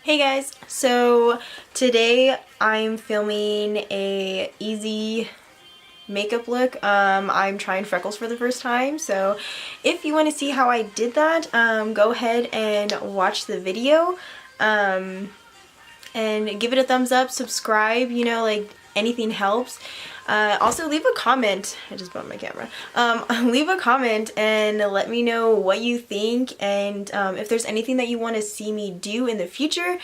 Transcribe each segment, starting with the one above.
Hey guys, so today I'm filming a easy makeup look. I'm trying Freckles for the first time, so if you want to see how I did that, go ahead and watch the video and give it a thumbs up, subscribe, you know, like anything helps. Also leave a comment. I just bumped my camera. Leave a comment and let me know what you think, and if there's anything that you want to see me do in the future.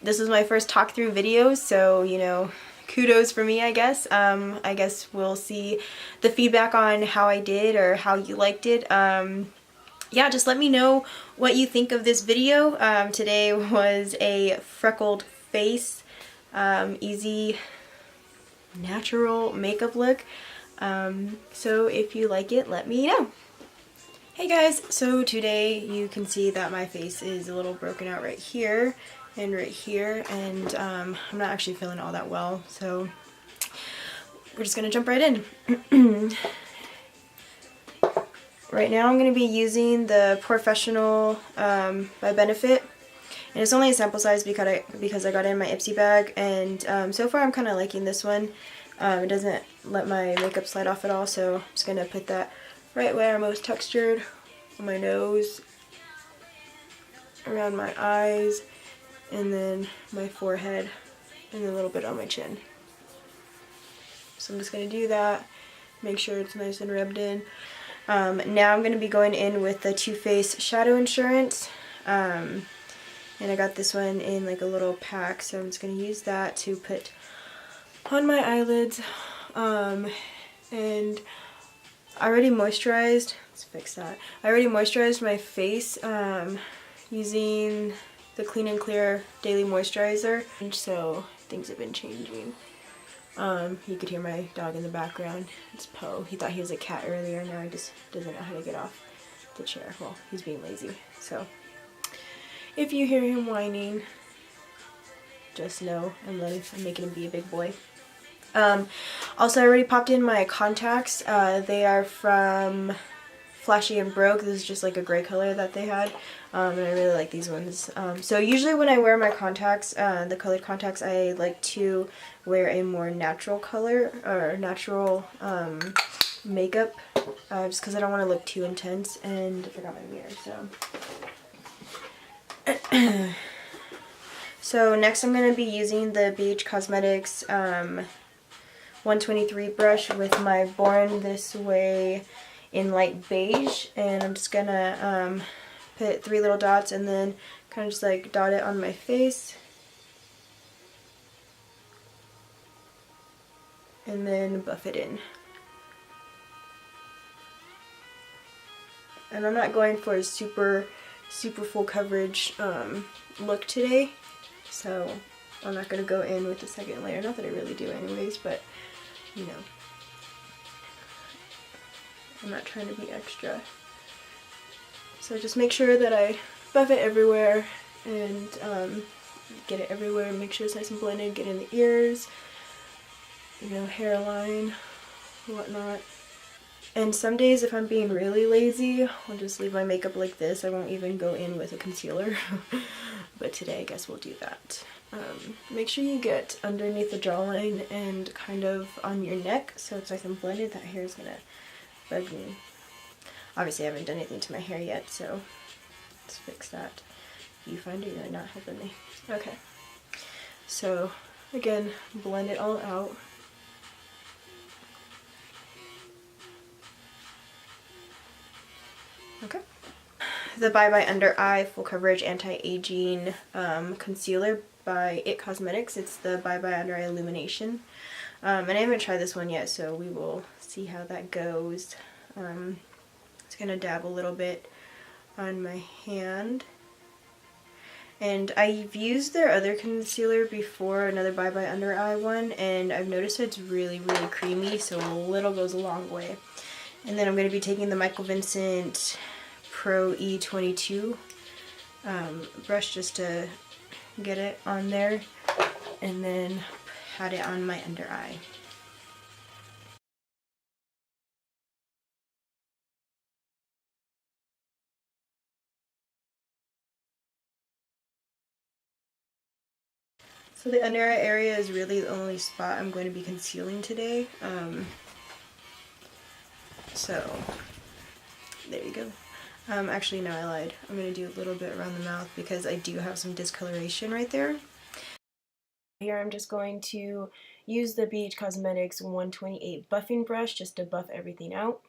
This is my first talk through video, so you know, kudos for me, I guess. I guess we'll see the feedback on how I did or how you liked it. Yeah, just let me know what you think of this video. Today was a freckled face, easy natural makeup look. So if you like it, let me know. Hey guys, so today you can see that my face is a little broken out right here and right here, and I'm not actually feeling all that well, so we're just gonna jump right in. Right now I'm going to be using the POREfessional by Benefit, and it's only a sample size because I got it in my Ipsy bag, and so far I'm kind of liking this one. It doesn't let my makeup slide off at all, so I'm just going to put that right where I'm most textured, on my nose, around my eyes, and then my forehead, and then a little bit on my chin. So I'm just going to do that, make sure it's nice and rubbed in. Now I'm going to be going in with the Too Faced Shadow Insurance, and I got this one in like a little pack, so I'm just going to use that to put on my eyelids, and I already moisturized, let's fix that, I already moisturized my face using the Clean and Clear Daily Moisturizer, and so things have been changing. You could hear my dog in the background. It's Poe. He thought he was a cat earlier, now he just doesn't know how to get off the chair. Well, he's being lazy. So, if you hear him whining, just know I'm making him be a big boy. Also, I already popped in my contacts. They are from Flashy and Broke. This is just like a gray color that they had, and I really like these ones. So usually when I wear my contacts, the colored contacts, I like to wear a more natural color or natural makeup, just because I don't want to look too intense, and I forgot my mirror, so. So next I'm going to be using the Beige Cosmetics 123 brush with my Born This Way in light beige, and I'm just gonna put 3 little dots and then kind of just like dot it on my face, and then buff it in. And I'm not going for a super full coverage look today, so I'm not going to go in with the second layer, not that I really do anyways, but you know, I'm not trying to be extra. So just make sure that I buff it everywhere and get it everywhere, make sure it's nice and blended, get in the ears, you know, hairline, whatnot. And some days if I'm being really lazy, I'll just leave my makeup like this. I won't even go in with a concealer. But today I guess we'll do that. Make sure you get underneath the jawline and kind of on your neck so it's nice and blended. That hair is gonna bug me. Obviously I haven't done anything to my hair yet, so let's fix that. You find it, you're not helping me. Okay. So again, blend it all out. Okay. The Bye Bye Under Eye Full Coverage Anti-Aging Concealer by IT Cosmetics. It's the Bye Bye Under Eye Illumination. And I haven't tried this one yet, so we will see how that goes. Just gonna dab a little bit on my hand. And I've used their other concealer before, another Bye Bye Under Eye one, and I've noticed it's really creamy, so a little goes a long way. And then I'm going to be taking the Vincent Pro E22 brush just to get it on there, and then pat it on my under eye. So the under eye area is really the only spot I'm going to be concealing today. So there you go. Actually, no, I lied. I'm going to do a little bit around the mouth because I do have some discoloration right there. Here I'm just going to use the Beige Cosmetics 128 buffing brush just to buff everything out.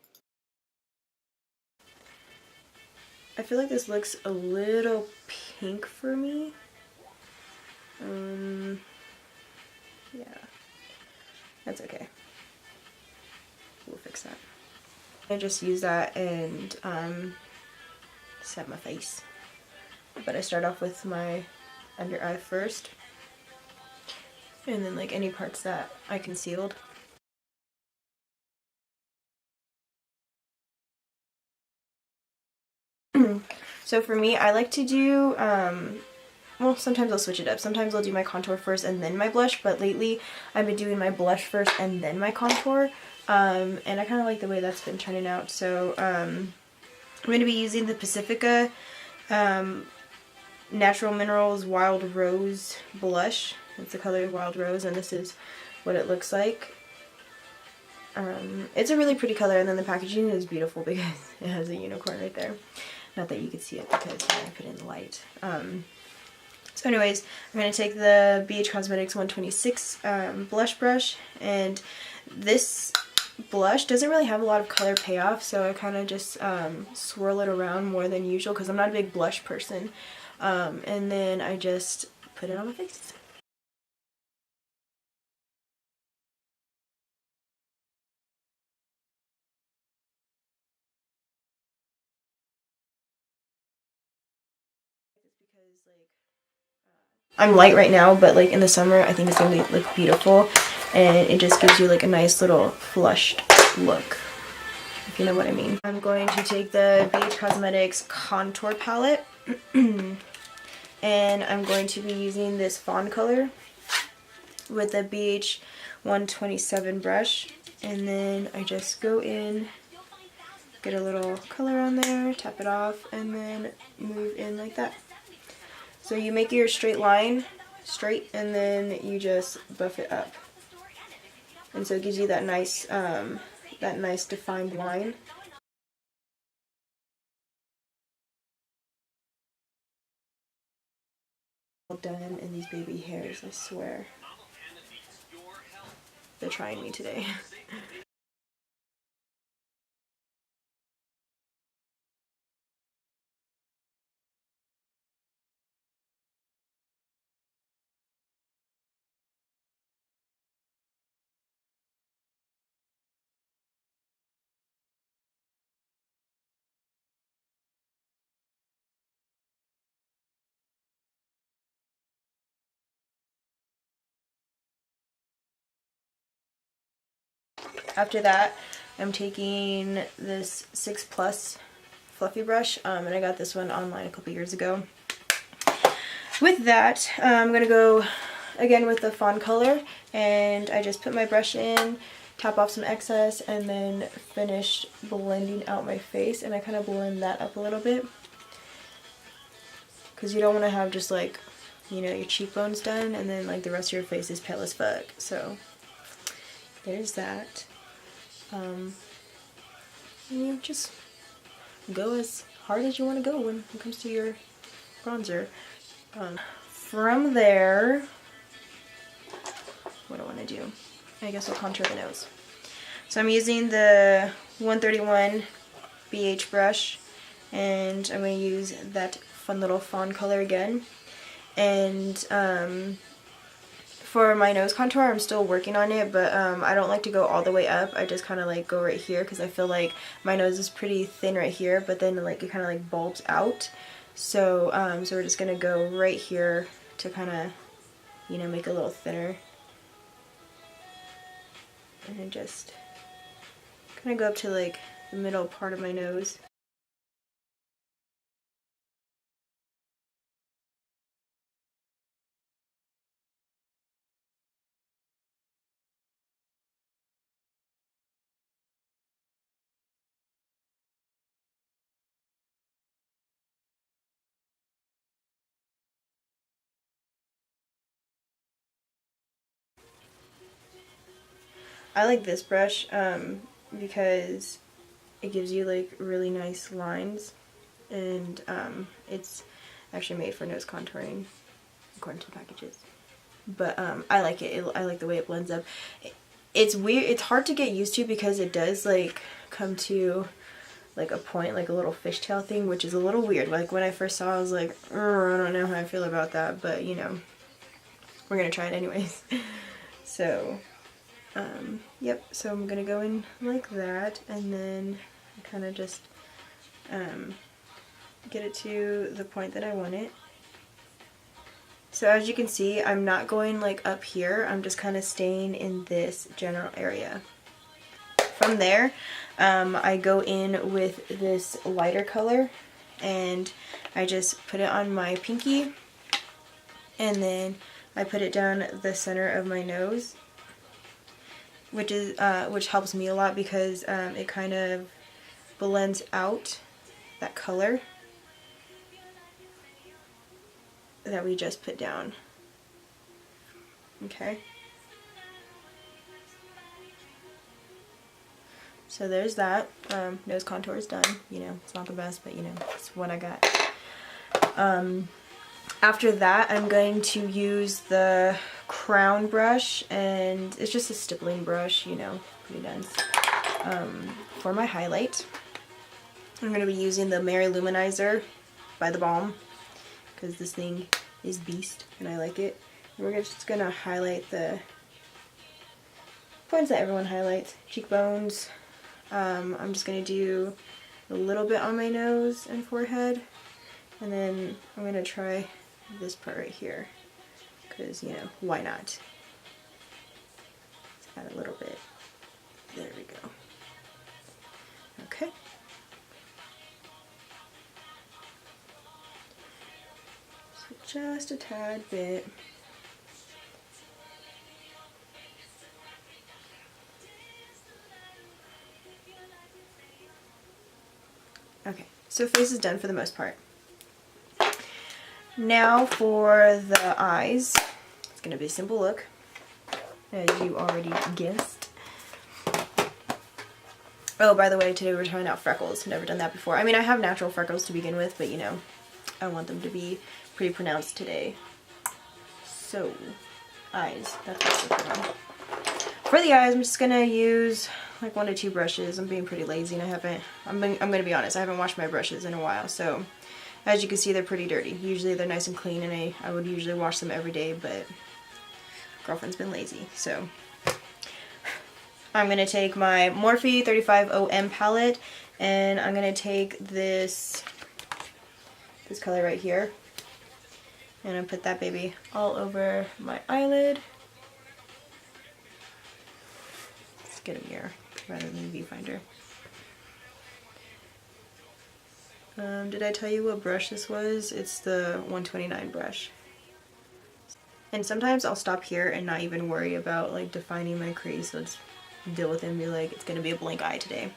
I feel like this looks a little pink for me. Yeah, that's okay. We'll fix that. I just use that and set my face. But I start off with my under eye first. And then like any parts that I concealed. So for me, I like to do, well, sometimes I'll switch it up. Sometimes I'll do my contour first and then my blush, but lately I've been doing my blush first and then my contour. And I kind of like the way that's been turning out. So I'm going to be using the Pacifica Natural Minerals Wild Rose blush. It's the color Wild Rose, and this is what it looks like. It's a really pretty color, and then the packaging is beautiful because it has a unicorn right there. Not that you could see it because I put it in the light. So anyways, I'm going to take the BH Cosmetics 126 blush brush, and this blush doesn't really have a lot of color payoff, so I kind of just swirl it around more than usual because I'm not a big blush person. And then I just put it on my face. I'm light right now, but like in the summer I think it's going to look beautiful, and it just gives you like a nice little flushed look, if you know what I mean. I'm going to take the Beige Cosmetics contour palette and I'm going to be using this fawn color with the BH 127 brush, and then I just go in, get a little color on there, tap it off, and then move in like that. So you make your straight line straight, and then you just buff it up, and so it gives you that nice defined line. All done, and these baby hairs, I swear, they're trying me today. After that, I'm taking this Sixplus fluffy brush, and I got this one online a couple years ago. With that, I'm going to go again with the fawn color, and I just put my brush in, tap off some excess, and then finish blending out my face, and I kind of blend that up a little bit because you don't want to have just like, you know, your cheekbones done and then like the rest of your face is pale as fuck. So there's that. You just go as hard as you want to go when it comes to your bronzer. From there, what do I want to do? I guess I'll contour the nose. So I'm using the 131 BH brush, and I'm going to use that fun little fawn color again. And for my nose contour, I'm still working on it, but I don't like to go all the way up. I just kind of like go right here because I feel like my nose is pretty thin right here, but then like it kind of like bulbs out. So so we're just gonna go right here to kind of, you know, make it a little thinner, and then just kind of go up to like the middle part of my nose. I like this brush because it gives you like really nice lines, and it's actually made for nose contouring according to the packages. But I like it. I like the way it blends up. It's weird. It's hard to get used to because it does like come to like a point, like a little fishtail thing, which is a little weird. Like when I first saw it, I was like, I don't know how I feel about that, but you know, we're gonna try it anyways. So yep, so I'm gonna go in like that, and then kind of just get it to the point that I want it. So as you can see, I'm not going like up here, I'm just kind of staying in this general area. From there, I go in with this lighter color, and I just put it on my pinky, and then I put it down the center of my nose, which helps me a lot because it kind of blends out that color that we just put down. Okay. So there's that. Nose contour is done. You know, it's not the best, but you know, it's what I got. After that, I'm going to use the crown brush, and it's just a stippling brush, you know, pretty dense. For my highlight, I'm going to be using the Mary Luminizer by the Balm, because this thing is beast and I like it. And we're just going to highlight the points that everyone highlights. Cheekbones. I'm just going to do a little bit on my nose and forehead, and then I'm going to try this part right here, because, you know, why not? Let's add a little bit. There we go. Okay. So just a tad bit. Okay, so face is done for the most part. Now for the eyes, it's going to be a simple look, as you already guessed. Oh, by the way, today we're trying out Freckles. Never done that before. I mean, I have natural freckles to begin with, but you know, I want them to be pretty pronounced today. So, eyes, that's what we're putting on. For the eyes, I'm just going to use like 1 to 2 brushes. I'm being pretty lazy and I'm going to be honest, I haven't washed my brushes in a while, so as you can see, they're pretty dirty. Usually they're nice and clean, and I would usually wash them every day, but girlfriend's been lazy. So I'm going to take my Morphe 35OM palette, and I'm going to take this color right here, and I put that baby all over my eyelid. Let's get a mirror rather than a viewfinder. Did I tell you what brush this was? It's the 129 brush. And sometimes I'll stop here and not even worry about like defining my crease. So just deal with it and be like, it's gonna be a blank eye today.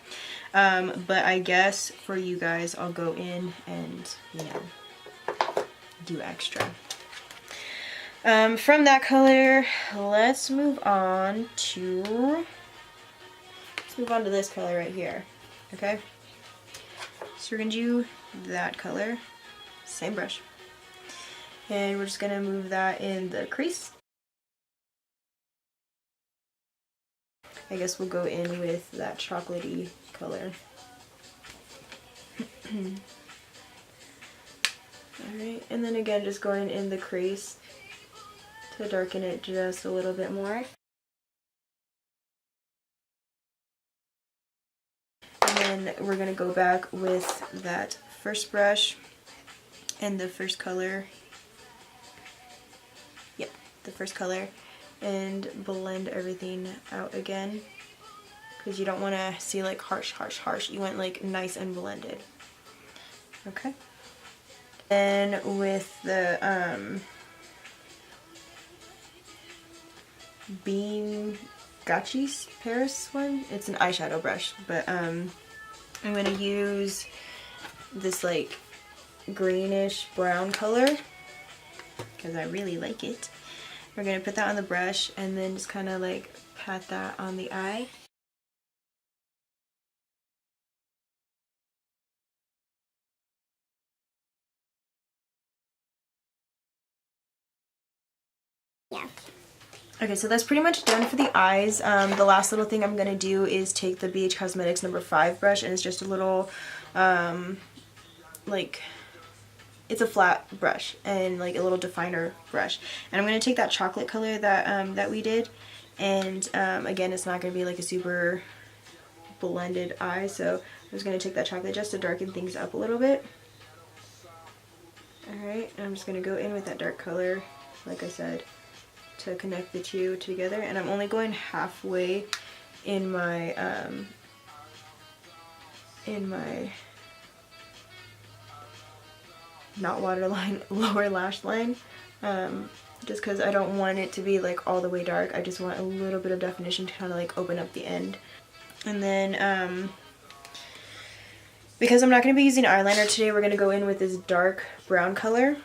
But I guess for you guys, I'll go in and, you know, do extra. From that color, let's move on to this color right here. Okay? So we're going to do that color, same brush, and we're just going to move that in the crease. I guess we'll go in with that chocolatey color. Alright, and then again just going in the crease to darken it just a little bit more. And then we're going to go back with that first brush and the first color. Yep, the first color, and blend everything out again, because you don't want to see like harsh. You want like nice and blended. Okay. Then with the Beam Gachis Paris one, it's an eyeshadow brush, but I'm going to use this like greenish brown color because I really like it. We're going to put that on the brush and then just kind of like pat that on the eye. Yeah. Okay, so that's pretty much done for the eyes. The last little thing I'm going to do is take the BH Cosmetics number 5 brush, and it's just a little, like, it's a flat brush and like a little definer brush. And I'm going to take that chocolate color that, that we did, and again, it's not going to be like a super blended eye, so I'm just going to take that chocolate just to darken things up a little bit. Alright, and I'm just going to go in with that dark color, like I said, to connect the two together, and I'm only going halfway in my not waterline, lower lash line, just because I don't want it to be like all the way dark. I just want a little bit of definition to kind of like open up the end. And then because I'm not going to be using eyeliner today, we're going to go in with this dark brown color,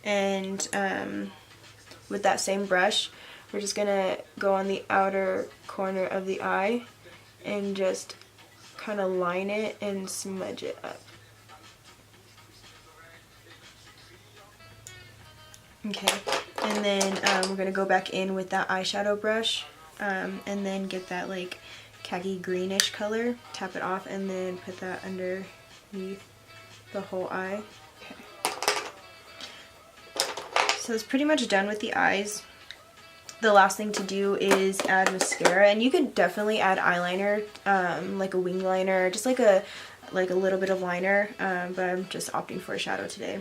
and with that same brush, we're just gonna go on the outer corner of the eye and just kind of line it and smudge it up. Okay, and then we're gonna go back in with that eyeshadow brush, and then get that like khaki greenish color, tap it off, and then put that underneath the whole eye. So it's pretty much done with the eyes. The last thing to do is add mascara, and you could definitely add eyeliner, like a wing liner, just like a little bit of liner, but I'm just opting for a shadow today.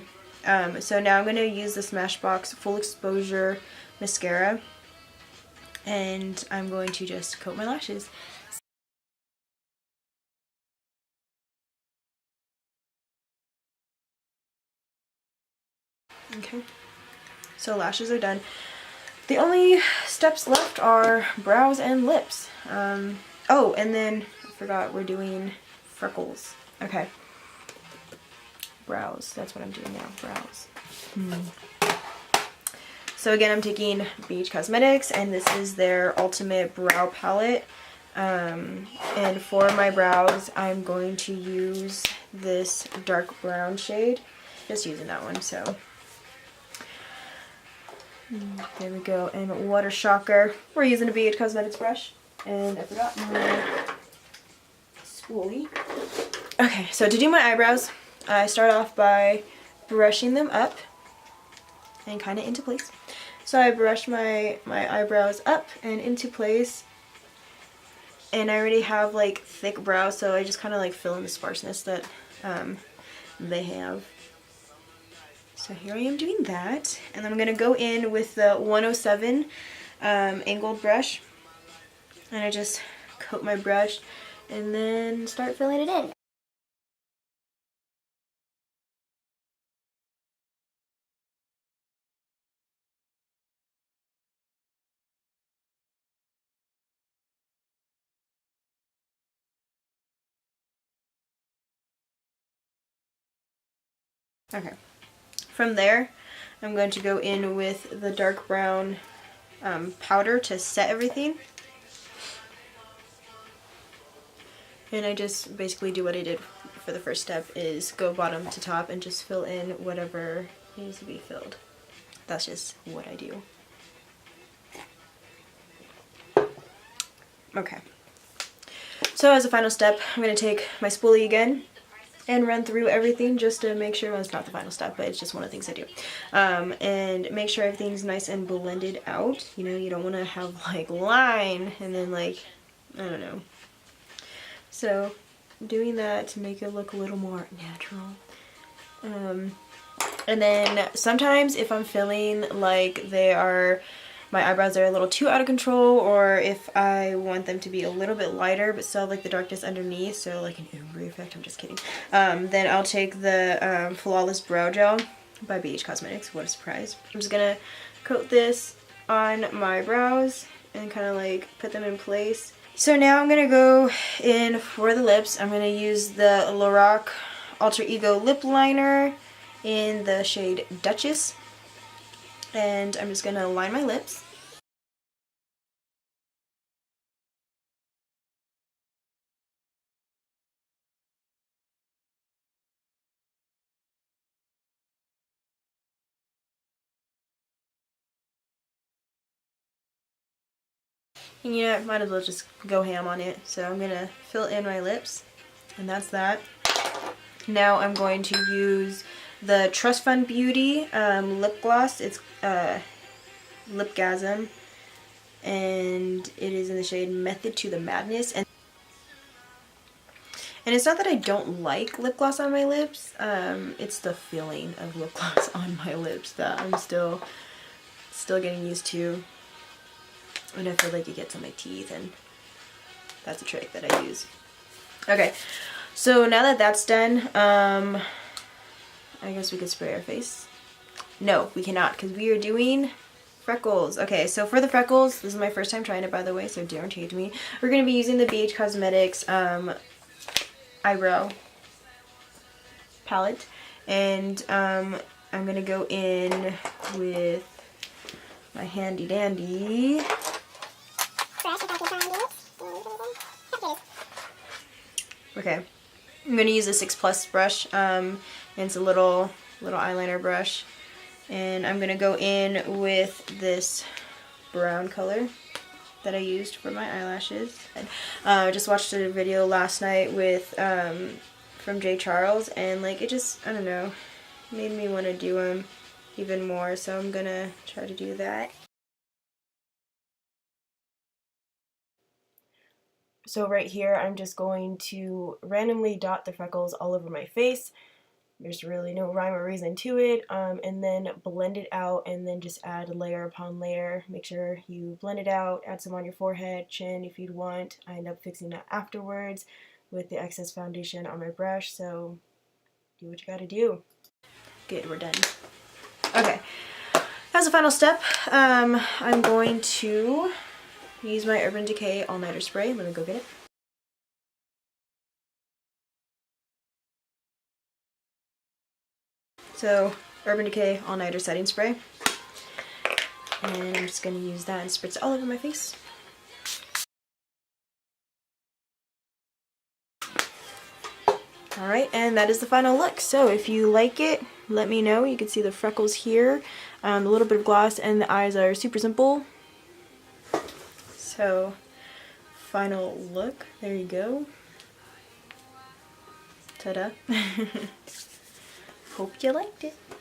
So now I'm going to use the Smashbox Full Exposure Mascara, and I'm going to just coat my lashes. Okay. So lashes are done. The only steps left are brows and lips. Oh, and then I forgot we're doing freckles. Okay. Brows. That's what I'm doing now. Brows. So again, I'm taking BH Cosmetics, and this is their Ultimate Brow Palette. And for my brows, I'm going to use this dark brown shade. Just using that one, so... There we go, and water shocker. We're using a BH Cosmetics brush, and I forgot my spoolie. Okay, so to do my eyebrows, I start off by brushing them up and kind of into place. So I brush my eyebrows up and into place, and I already have like thick brows, so I just kind of like fill in the sparseness that they have. So here I am doing that, and then I'm going to go in with the 107 angled brush, and I just coat my brush and then start filling it in. Okay, from there I'm going to go in with the dark brown powder to set everything. And I just basically do what I did for the first step, is go bottom to top and just fill in whatever needs to be filled. That's just what I do. Okay. So as a final step, I'm going to take my spoolie again and run through everything just to make sure, well, it's not the final step, but it's just one of the things I do. And make sure everything's nice and blended out. You know, you don't want to have like line and then like, I don't know. So doing that to make it look a little more natural. And then sometimes if I'm feeling like my eyebrows are a little too out of control, or if I want them to be a little bit lighter but still like the darkness underneath, so like an ombre effect, I'm just kidding, then I'll take the Flawless Brow Gel by BH Cosmetics. What a surprise. I'm just gonna coat this on my brows and kind of like put them in place. So now I'm gonna go in for the lips. I'm gonna use the Lorac Alter Ego Lip Liner in the shade Duchess. And I'm just going to line my lips. And you know, I might as well just go ham on it. So I'm gonna fill in my lips, and that's that. Now I'm going to use the Trust Fund Beauty lip gloss. It's Lipgasm, and it is in the shade Method to the Madness. And it's not that I don't like lip gloss on my lips, it's the feeling of lip gloss on my lips that I'm still getting used to. And I feel like it gets on my teeth, and that's a trick that I use. Okay, so now that that's done, I guess we could spray our face. No, we cannot, because we are doing freckles. Okay, so for the freckles, this is my first time trying it, by the way, so don't change me. We're going to be using the Beige Cosmetics eyebrow palette, and I'm going to go in with my handy dandy okay, I'm going to use a Sixplus brush, and it's a little eyeliner brush, and I'm going to go in with this brown color that I used for my eyelashes. I just watched a video last night with from J. Charles, and like it just, I don't know, made me want to do them even more, so I'm gonna try to do that. So right here I'm just going to randomly dot the freckles all over my face. There's really no rhyme or reason to it, and then blend it out, and then just add layer upon layer. Make sure you blend it out, add some on your forehead, chin if you'd want. I end up fixing that afterwards with the excess foundation on my brush, so do what you gotta do. Good, we're done. Okay, as a final step, I'm going to use my Urban Decay All Nighter Spray. Let me go get it. So, Urban Decay All Nighter Setting Spray. And I'm just going to use that and spritz it all over my face. Alright, and that is the final look. So if you like it, let me know. You can see the freckles here, a little bit of gloss, and the eyes are super simple. So, final look. There you go. Ta-da. Hope you liked it.